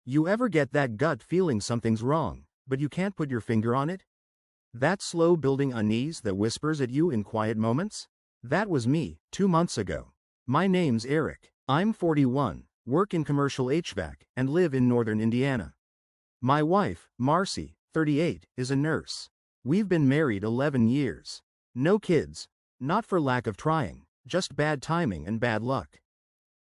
You ever get that gut feeling something's wrong, but you can't put your finger on it? That slow building unease that whispers at you in quiet moments? That was me, 2 months ago. My name's Eric. I'm 41, work in commercial HVAC, and live in northern Indiana. My wife, Marcy, 38, is a nurse. We've been married 11 years. No kids. Not for lack of trying, just bad timing and bad luck.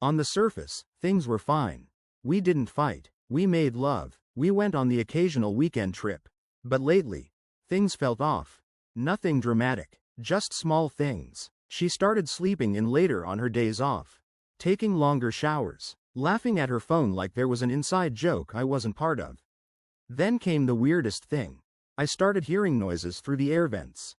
On the surface, things were fine. We didn't fight. We made love. We went on the occasional weekend trip. But lately, things felt off. Nothing dramatic, just small things. She started sleeping in later on her days off, taking longer showers, laughing at her phone like there was an inside joke I wasn't part of. Then came the weirdest thing. I started hearing noises through the air vents.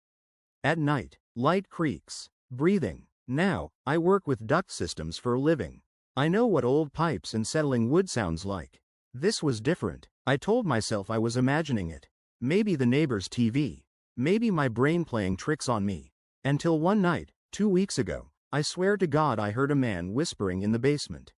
At night, light creaks, breathing. Now, I work with duct systems for a living. I know what old pipes and settling wood sounds like. This was different. I told myself I was imagining it. Maybe the neighbor's TV. Maybe my brain playing tricks on me. Until one night, 2 weeks ago, I swear to God I heard a man whispering in the basement.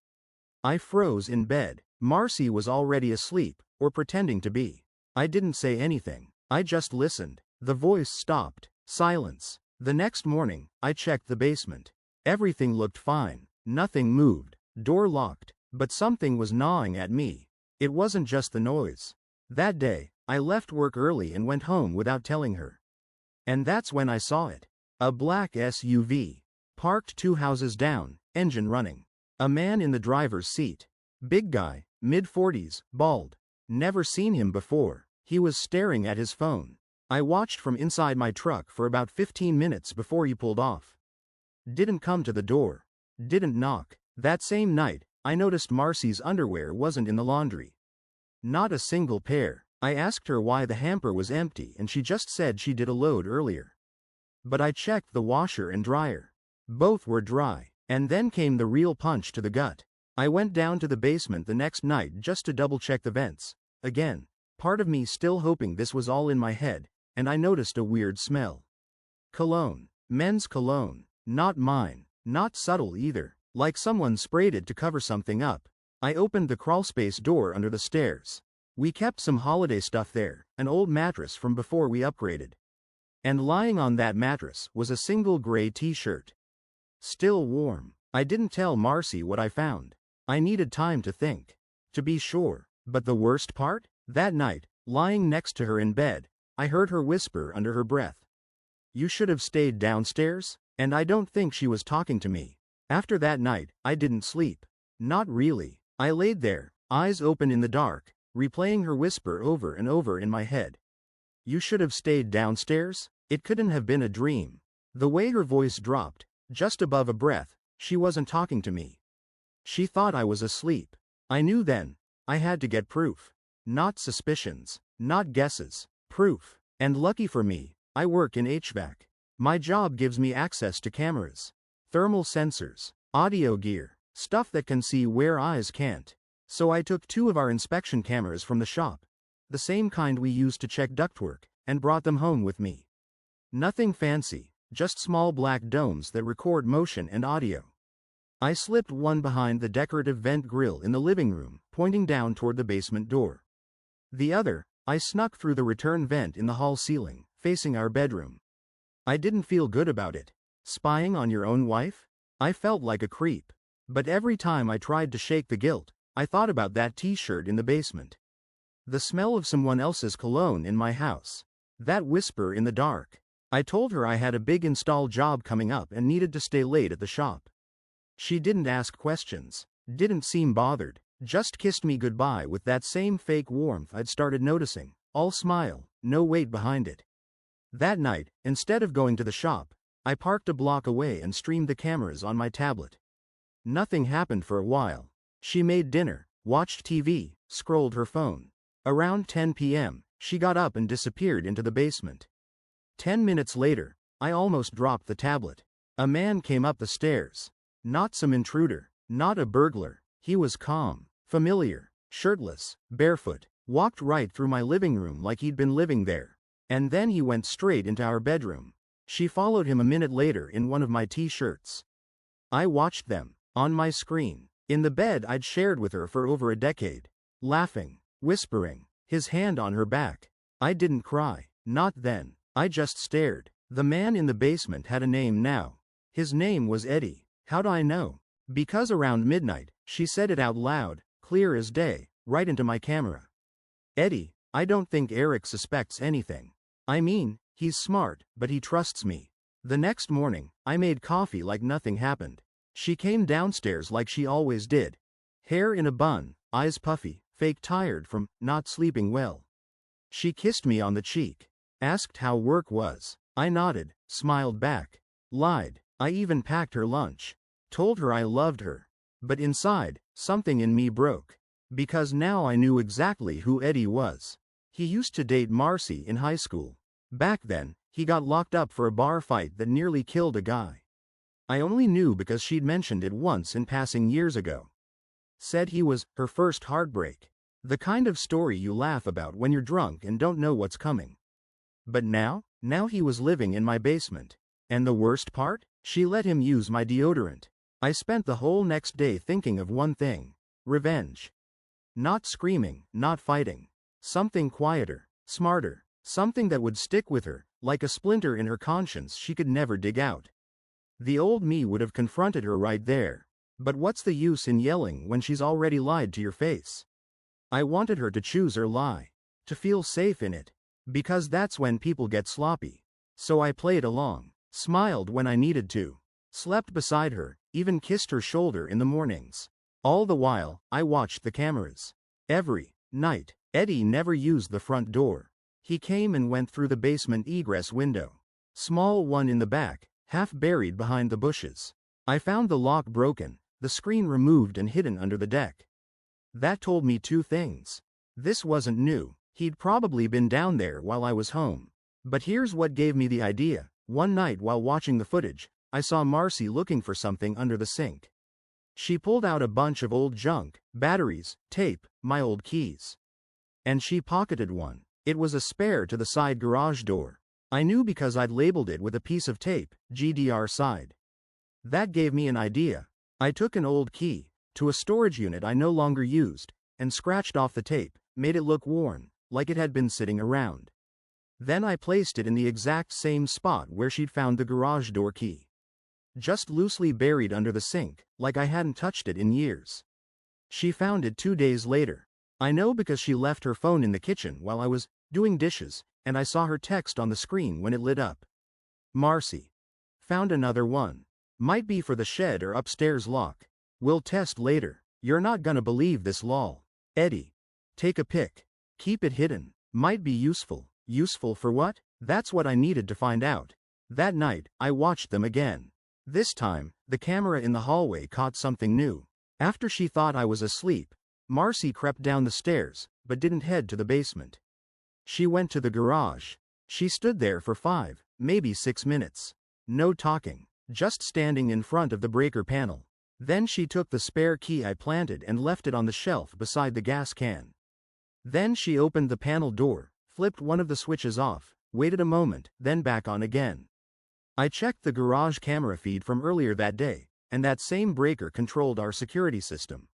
I froze in bed. Marcy was already asleep, or pretending to be. I didn't say anything. I just listened. The voice stopped. Silence. The next morning, I checked the basement. Everything looked fine. Nothing moved. Door locked. But something was gnawing at me. It wasn't just the noise. That day, I left work early and went home without telling her. And that's when I saw it. A black SUV. Parked 2 houses down, engine running. A man in the driver's seat. Big guy, mid-40s, bald. Never seen him before. He was staring at his phone. I watched from inside my truck for about 15 minutes before he pulled off. Didn't come to the door. Didn't knock. That same night, I noticed Marcy's underwear wasn't in the laundry. Not a single pair. I asked her why the hamper was empty and she just said she did a load earlier. But I checked the washer and dryer. Both were dry. And then came the real punch to the gut. I went down to the basement the next night just to double-check the vents. Again, part of me still hoping this was all in my head, and I noticed a weird smell. Cologne. Men's cologne. Not mine. Not subtle either. Like someone sprayed it to cover something up. I opened the crawlspace door under the stairs. We kept some holiday stuff there, an old mattress from before we upgraded. And lying on that mattress was a single gray t-shirt. Still warm. I didn't tell Marcy what I found. I needed time to think. To be sure. But the worst part? That night, lying next to her in bed, I heard her whisper under her breath. "You should have stayed downstairs?" And I don't think she was talking to me. After that night, I didn't sleep. Not really. I laid there, eyes open in the dark, replaying her whisper over and over in my head. "You should have stayed downstairs?" It couldn't have been a dream. The way her voice dropped, just above a breath, she wasn't talking to me. She thought I was asleep. I knew then. I had to get proof. Not suspicions. Not guesses. Proof. And lucky for me, I work in HVAC. My job gives me access to cameras, thermal sensors, audio gear, stuff that can see where eyes can't. So I took 2 of our inspection cameras from the shop, the same kind we use to check ductwork, and brought them home with me. Nothing fancy, just small black domes that record motion and audio. I slipped one behind the decorative vent grill in the living room, pointing down toward the basement door. The other, I snuck through the return vent in the hall ceiling, facing our bedroom. I didn't feel good about it. Spying on your own wife? I felt like a creep. But every time I tried to shake the guilt, I thought about that t-shirt in the basement. The smell of someone else's cologne in my house. That whisper in the dark. I told her I had a big install job coming up and needed to stay late at the shop. She didn't ask questions, didn't seem bothered, just kissed me goodbye with that same fake warmth I'd started noticing, all smile, no weight behind it. That night, instead of going to the shop, I parked a block away and streamed the cameras on my tablet. Nothing happened for a while. She made dinner, watched TV, scrolled her phone. Around 10 p.m., she got up and disappeared into the basement. 10 minutes later, I almost dropped the tablet. A man came up the stairs. Not some intruder, not a burglar. He was calm, familiar, shirtless, barefoot, walked right through my living room like he'd been living there. And then he went straight into our bedroom. She followed him a minute later in one of my t-shirts. I watched them, on my screen, in the bed I'd shared with her for over a decade. laughing, whispering, his hand on her back. I didn't cry, not then. I just stared. The man in the basement had a name now. His name was Eddie. How'd I know? Because around midnight, she said it out loud, clear as day, right into my camera. Eddie, I don't think Eric suspects anything. I mean, he's smart, but he trusts me. The next morning, I made coffee like nothing happened. She came downstairs like she always did. Hair in a bun, eyes puffy, fake tired from not sleeping well. She kissed me on the cheek. Asked how work was. I nodded, smiled back. Lied. I even packed her lunch. Told her I loved her. But inside, something in me broke. Because now I knew exactly who Eddie was. He used to date Marcy in high school. Back then, he got locked up for a bar fight that nearly killed a guy. I only knew because she'd mentioned it once in passing years ago. Said he was her first heartbreak. The kind of story you laugh about when you're drunk and don't know what's coming. But now he was living in my basement. And the worst part? She let him use my deodorant. I spent the whole next day thinking of one thing. Revenge. Not screaming, not fighting. Something quieter, smarter, something that would stick with her, like a splinter in her conscience she could never dig out. The old me would have confronted her right there. But what's the use in yelling when she's already lied to your face? I wanted her to choose her lie. To feel safe in it. Because that's when people get sloppy. So I played along. Smiled when I needed to. Slept beside her, even kissed her shoulder in the mornings. All the while, I watched the cameras. Every night, Eddie never used the front door. He came and went through the basement egress window. Small one in the back, half buried behind the bushes. I found the lock broken, the screen removed and hidden under the deck. That told me two things. This wasn't new. He'd probably been down there while I was home. But here's what gave me the idea. One night while watching the footage, I saw Marcy looking for something under the sink. She pulled out a bunch of old junk, batteries, tape, my old keys. And she pocketed one. It was a spare to the side garage door. I knew because I'd labeled it with a piece of tape, GDR side. That gave me an idea. I took an old key to a storage unit I no longer used, and scratched off the tape, made it look worn, like it had been sitting around. Then I placed it in the exact same spot where she'd found the garage door key. Just loosely buried under the sink, like I hadn't touched it in years. She found it 2 days later. I know because she left her phone in the kitchen while I was doing dishes, and I saw her text on the screen when it lit up. Marcy. Found another one. Might be for the shed or upstairs lock. We'll test later. You're not gonna believe this lol. Eddie. Take a pic. Keep it hidden. Might be useful. Useful for what? That's what I needed to find out. That night, I watched them again. This time, the camera in the hallway caught something new. After she thought I was asleep, Marcy crept down the stairs, but didn't head to the basement. She went to the garage. She stood there for 5, maybe 6 minutes. No talking, just standing in front of the breaker panel. Then she took the spare key I planted and left it on the shelf beside the gas can. Then she opened the panel door, flipped one of the switches off, waited a moment, then back on again. I checked the garage camera feed from earlier that day, and that same breaker controlled our security system.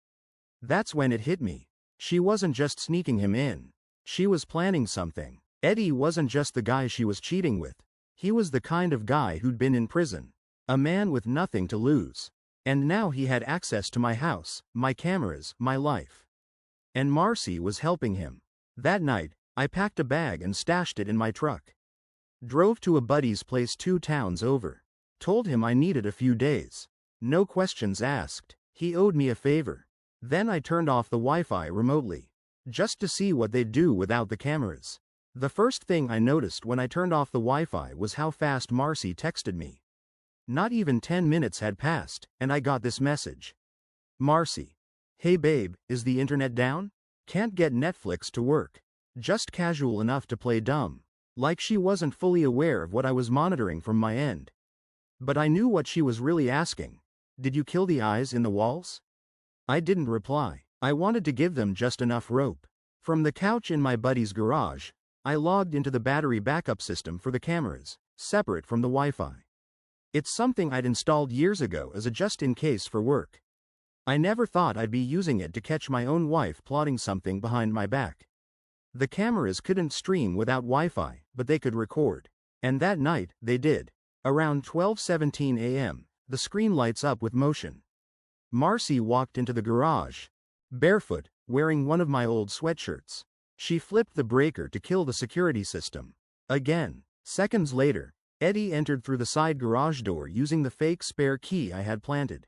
That's when it hit me. She wasn't just sneaking him in. She was planning something. Eddie wasn't just the guy she was cheating with. He was the kind of guy who'd been in prison. A man with nothing to lose. And now he had access to my house, my cameras, my life. And Marcy was helping him. That night, I packed a bag and stashed it in my truck. Drove to a buddy's place 2 towns over. Told him I needed a few days. No questions asked. He owed me a favor. Then I turned off the Wi-Fi remotely. Just to see what they'd do without the cameras. The first thing I noticed when I turned off the Wi-Fi was how fast Marcy texted me. Not even 10 minutes had passed, and I got this message. Marcy. Hey babe, is the internet down? Can't get Netflix to work. Just casual enough to play dumb. Like she wasn't fully aware of what I was monitoring from my end. But I knew what she was really asking. Did you kill the eyes in the walls? I didn't reply. I wanted to give them just enough rope. From the couch in my buddy's garage, I logged into the battery backup system for the cameras, separate from the Wi-Fi. It's something I'd installed years ago as a just-in-case for work. I never thought I'd be using it to catch my own wife plotting something behind my back. The cameras couldn't stream without Wi-Fi, but they could record. And that night, they did. Around 12:17 a.m., the screen lights up with motion. Marcy walked into the garage, barefoot, wearing one of my old sweatshirts. She flipped the breaker to kill the security system. Again. Seconds later, Eddie entered through the side garage door using the fake spare key I had planted.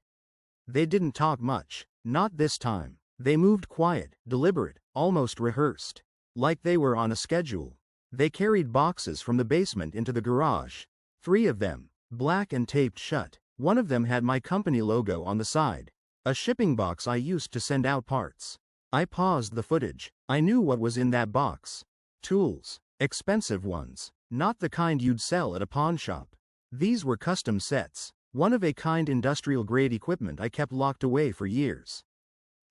They didn't talk much. Not this time. They moved quiet, deliberate, almost rehearsed. Like they were on a schedule. They carried boxes from the basement into the garage. 3 of them, black and taped shut. One of them had my company logo on the side. A shipping box I used to send out parts. I paused the footage. I knew what was in that box. Tools. Expensive ones. Not the kind you'd sell at a pawn shop. These were custom sets. One-of-a-kind industrial-grade equipment I kept locked away for years.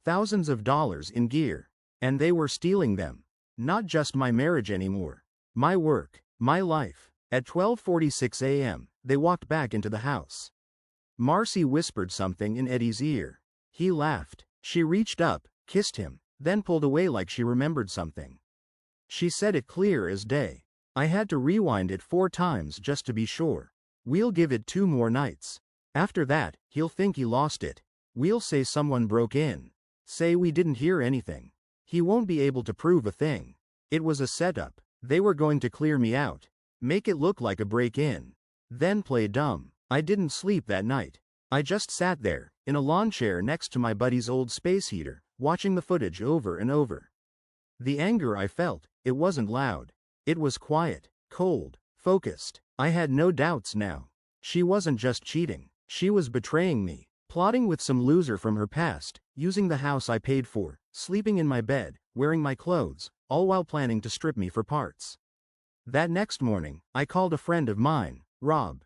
Thousands of dollars in gear. And they were stealing them. Not just my marriage anymore. My work. My life. At 12:46 a.m., they walked back into the house. Marcy whispered something in Eddie's ear. He laughed. She reached up, kissed him, then pulled away like she remembered something. She said it clear as day. I had to rewind it 4 times just to be sure. We'll give it 2 more nights. After that, he'll think he lost it. We'll say someone broke in. Say we didn't hear anything. He won't be able to prove a thing. It was a setup. They were going to clear me out. Make it look like a break-in. Then play dumb. I didn't sleep that night. I just sat there, in a lawn chair next to my buddy's old space heater, watching the footage over and over. The anger I felt, it wasn't loud. It was quiet, cold, focused. I had no doubts now. She wasn't just cheating. She was betraying me, plotting with some loser from her past, using the house I paid for, sleeping in my bed, wearing my clothes, all while planning to strip me for parts. That next morning, I called a friend of mine, Rob.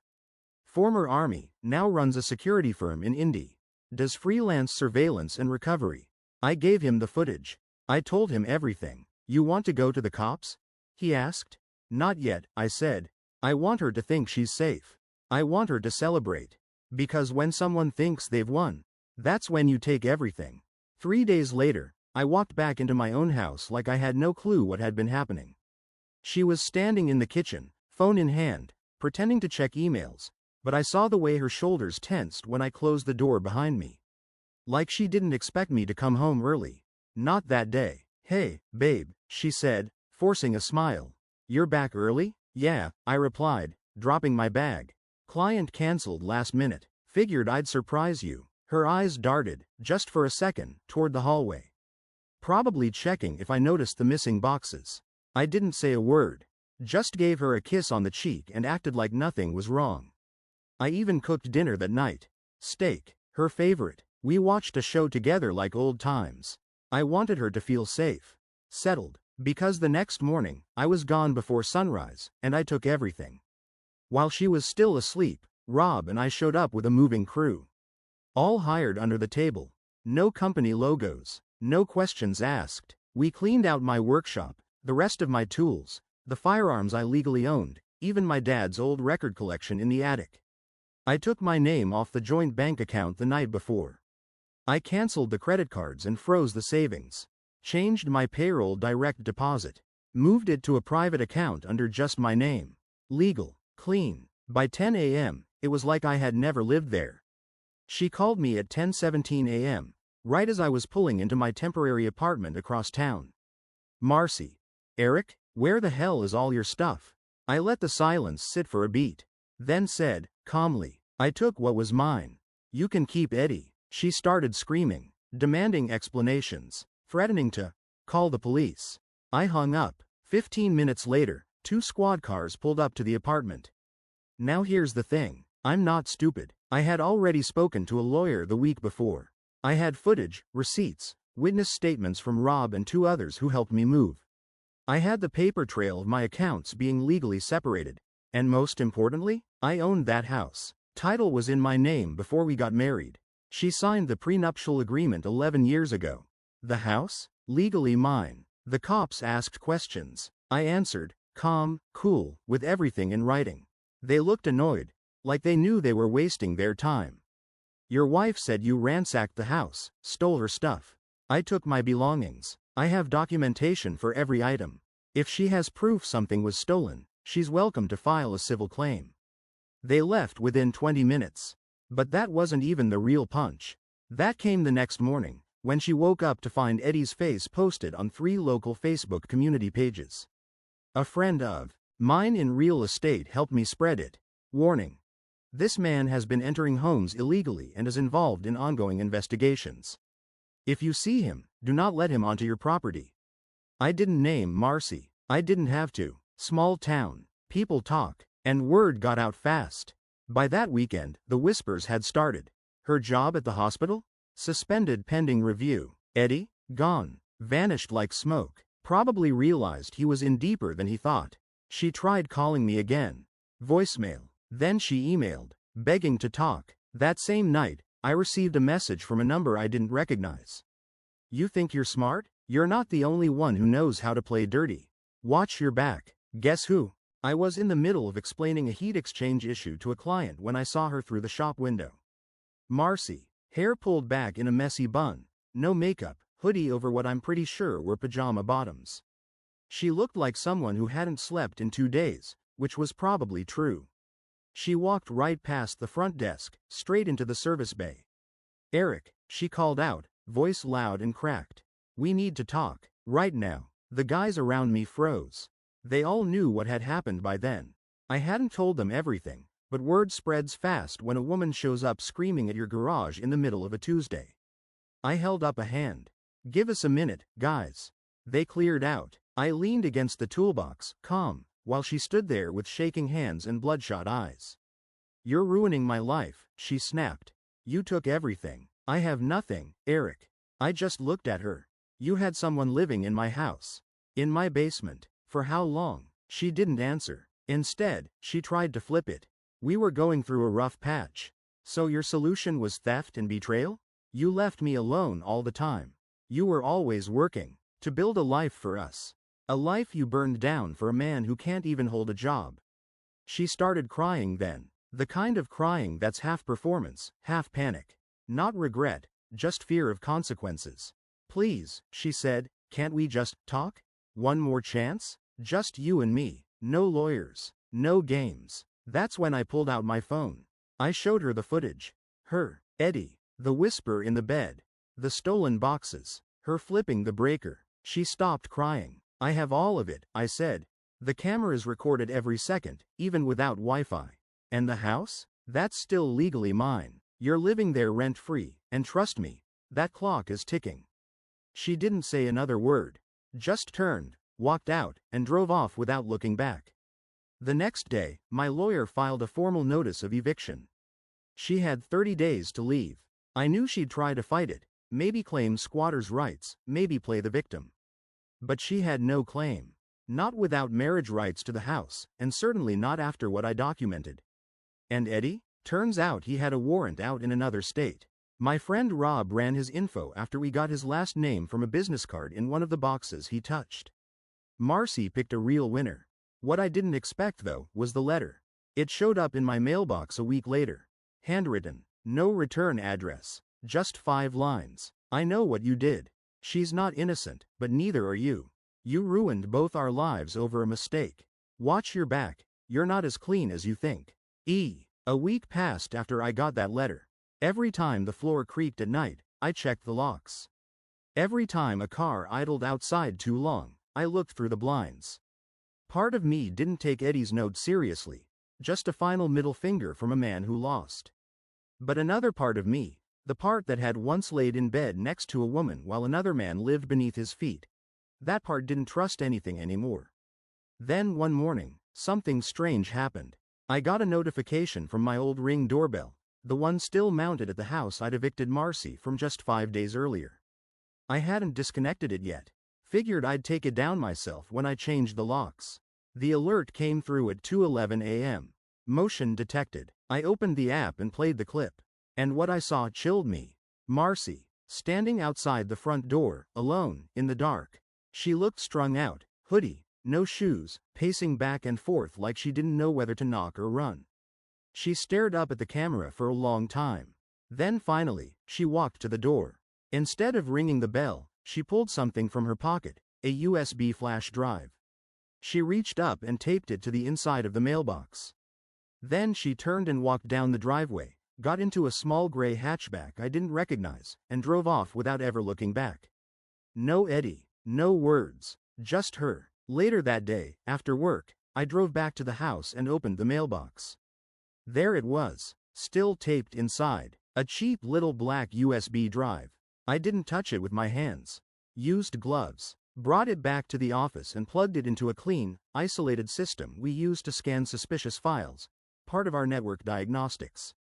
Former Army, now runs a security firm in Indy. Does freelance surveillance and recovery. I gave him the footage. I told him everything. You want to go to the cops? He asked. Not yet, I said. I want her to think she's safe. I want her to celebrate. Because when someone thinks they've won, that's when you take everything. 3 days later, I walked back into my own house like I had no clue what had been happening. She was standing in the kitchen, phone in hand, pretending to check emails, but I saw the way her shoulders tensed when I closed the door behind me. Like she didn't expect me to come home early. Not that day. Hey, babe, she said, forcing a smile. You're back early? Yeah, I replied, dropping my bag. Client canceled last minute. Figured I'd surprise you. Her eyes darted, just for a second, toward the hallway. Probably checking if I noticed the missing boxes. I didn't say a word. Just gave her a kiss on the cheek and acted like nothing was wrong. I even cooked dinner that night. Steak, her favorite. We watched a show together like old times. I wanted her to feel safe. Settled. Because the next morning, I was gone before sunrise, and I took everything. While she was still asleep, Rob and I showed up with a moving crew. All hired under the table. No company logos. No questions asked. We cleaned out my workshop, the rest of my tools, the firearms I legally owned, even my dad's old record collection in the attic. I took my name off the joint bank account the night before. I canceled the credit cards and froze the savings. Changed my payroll direct deposit. Moved it to a private account under just my name. Legal. Clean. By 10 a.m., it was like I had never lived there. She called me at 10:17 a.m., right as I was pulling into my temporary apartment across town. Marcy. Eric, where the hell is all your stuff? I let the silence sit for a beat. Then said, calmly, I took what was mine. You can keep Eddie. She started screaming, demanding explanations, threatening to call the police. I hung up. 15 minutes later, 2 squad cars pulled up to the apartment. Now here's the thing. I'm not stupid. I had already spoken to a lawyer the week before. I had footage, receipts, witness statements from Rob and 2 others who helped me move. I had the paper trail of my accounts being legally separated. And most importantly, I owned that house. Title was in my name before we got married. She signed the prenuptial agreement 11 years ago. The house? Legally mine. The cops asked questions. I answered, calm, cool, with everything in writing. They looked annoyed, like they knew they were wasting their time. Your wife said you ransacked the house, stole her stuff. I took my belongings. I have documentation for every item. If she has proof something was stolen, she's welcome to file a civil claim. They left within 20 minutes. But that wasn't even the real punch. That came the next morning, when she woke up to find Eddie's face posted on 3 local Facebook community pages. A friend of mine in real estate helped me spread it. Warning. This man has been entering homes illegally and is involved in ongoing investigations. If you see him, do not let him onto your property. I didn't name Marcy. I didn't have to. Small town. People talk. And word got out fast. By that weekend, the whispers had started. Her job at the hospital? Suspended pending review. Eddie? Gone. Vanished like smoke. Probably realized he was in deeper than he thought. She tried calling me again. Voicemail. Then she emailed, begging to talk. That same night, I received a message from a number I didn't recognize. You think you're smart? You're not the only one who knows how to play dirty. Watch your back. Guess who? I was in the middle of explaining a heat exchange issue to a client when I saw her through the shop window. Marcy, hair pulled back in a messy bun, no makeup, hoodie over what I'm pretty sure were pajama bottoms. She looked like someone who hadn't slept in 2 days, which was probably true. She walked right past the front desk, straight into the service bay. Eric, she called out, voice loud and cracked. We need to talk, right now. The guys around me froze. They all knew what had happened by then. I hadn't told them everything, but word spreads fast when a woman shows up screaming at your garage in the middle of a Tuesday. I held up a hand. Give us a minute, guys. They cleared out. I leaned against the toolbox, calm, while she stood there with shaking hands and bloodshot eyes. You're ruining my life, she snapped. You took everything. I have nothing, Eric. I just looked at her. You had someone living in my house. In my basement. For how long? She didn't answer. Instead, she tried to flip it. We were going through a rough patch. So your solution was theft and betrayal? You left me alone all the time. You were always working to build a life for us. A life you burned down for a man who can't even hold a job. She started crying then. The kind of crying that's half performance, half panic. Not regret, just fear of consequences. Please, she said, can't we just talk? One more chance? Just you and me. No lawyers. No games. That's when I pulled out my phone. I showed her the footage. Her, Eddie, the whisper in the bed. The stolen boxes. Her flipping the breaker. She stopped crying. I have all of it, I said. The cameras recorded every second, even without Wi-Fi. And the house? That's still legally mine. You're living there rent-free, and trust me, that clock is ticking. She didn't say another word. Just turned, walked out, and drove off without looking back. The next day, my lawyer filed a formal notice of eviction. She had 30 days to leave. I knew she'd try to fight it, maybe claim squatters' rights, maybe play the victim. But she had no claim. Not without marriage rights to the house, and certainly not after what I documented. And Eddie? Turns out he had a warrant out in another state. My friend Rob ran his info after we got his last name from a business card in one of the boxes he touched. Marcy picked a real winner. What I didn't expect, though, was the letter. It showed up in my mailbox a week later. Handwritten. No return address. Just 5 lines. I know what you did. She's not innocent, but neither are you. You ruined both our lives over a mistake. Watch your back. You're not as clean as you think. A week passed after I got that letter. Every time the floor creaked at night, I checked the locks. Every time a car idled outside too long, I looked through the blinds. Part of me didn't take Eddie's note seriously, just a final middle finger from a man who lost. But another part of me, the part that had once laid in bed next to a woman while another man lived beneath his feet, that part didn't trust anything anymore. Then one morning, something strange happened. I got a notification from my old Ring doorbell, the one still mounted at the house I'd evicted Marcy from just 5 days earlier. I hadn't disconnected it yet. Figured I'd take it down myself when I changed the locks. The alert came through at 2:11 a.m. Motion detected. I opened the app and played the clip. And what I saw chilled me. Marcy, standing outside the front door, alone, in the dark. She looked strung out, hoodie, no shoes, pacing back and forth like she didn't know whether to knock or run. She stared up at the camera for a long time. Then finally, she walked to the door. Instead of ringing the bell, she pulled something from her pocket, a USB flash drive. She reached up and taped it to the inside of the mailbox. Then she turned and walked down the driveway, got into a small gray hatchback I didn't recognize, and drove off without ever looking back. No Eddie, no words, just her. Later that day, after work, I drove back to the house and opened the mailbox. There it was, still taped inside, a cheap little black USB drive. I didn't touch it with my hands. Used gloves. Brought it back to the office and plugged it into a clean, isolated system we use to scan suspicious files, part of our network diagnostics.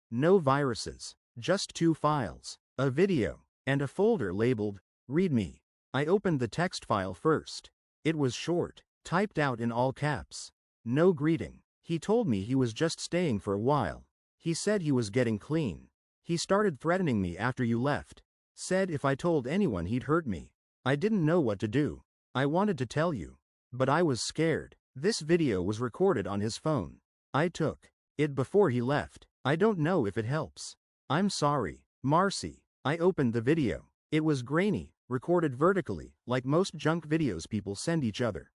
No viruses, just 2 files, a video, and a folder labeled, README. I opened the text file first. It was short, typed out in all caps. No greeting. He told me he was just staying for a while. He said he was getting clean. He started threatening me after you left. Said if I told anyone he'd hurt me. I didn't know what to do. I wanted to tell you. But I was scared. This video was recorded on his phone. I took it before he left. I don't know if it helps. I'm sorry, Marcy. I opened the video. It was grainy, recorded vertically, like most junk videos people send each other.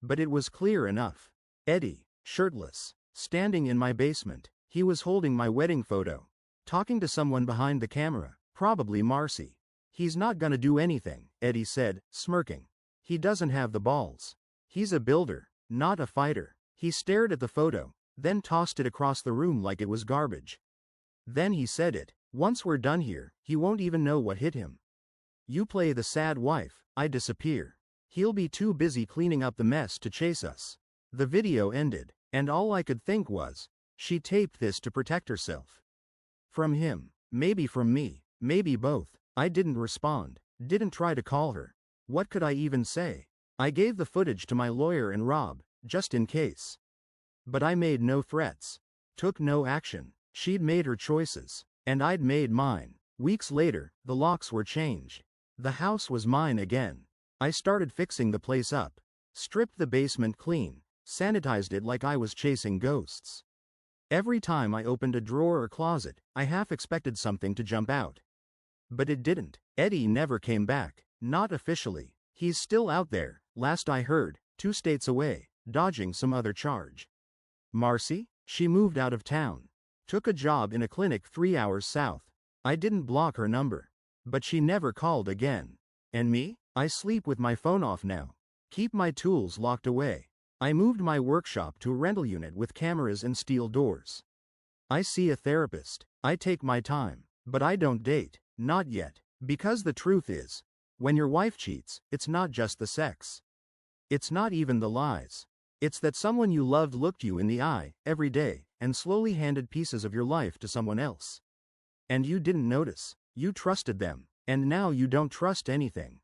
But it was clear enough. Eddie, shirtless, standing in my basement. He was holding my wedding photo. Talking to someone behind the camera, probably Marcy. He's not gonna do anything, Eddie said, smirking. He doesn't have the balls. He's a builder, not a fighter. He stared at the photo, then tossed it across the room like it was garbage. Then he said it. Once we're done here, he won't even know what hit him. You play the sad wife, I disappear. He'll be too busy cleaning up the mess to chase us. The video ended, and all I could think was, she taped this to protect herself. From him, maybe from me, maybe both. I didn't respond, didn't try to call her. What could I even say? I gave the footage to my lawyer and Rob, just in case. But I made no threats. Took no action. She'd made her choices, and I'd made mine. Weeks later, the locks were changed. The house was mine again. I started fixing the place up. Stripped the basement clean, sanitized it like I was chasing ghosts. Every time I opened a drawer or closet, I half expected something to jump out. But it didn't. Eddie never came back, not officially. He's still out there, last I heard, 2 states away, dodging some other charge. Marcy? She moved out of town. Took a job in a clinic 3 hours south. I didn't block her number. But she never called again. And me? I sleep with my phone off now. Keep my tools locked away. I moved my workshop to a rental unit with cameras and steel doors. I see a therapist. I take my time. But I don't date. Not yet. Because the truth is, when your wife cheats, it's not just the sex. It's not even the lies. It's that someone you loved looked you in the eye, every day, and slowly handed pieces of your life to someone else. And you didn't notice. You trusted them. And now you don't trust anything.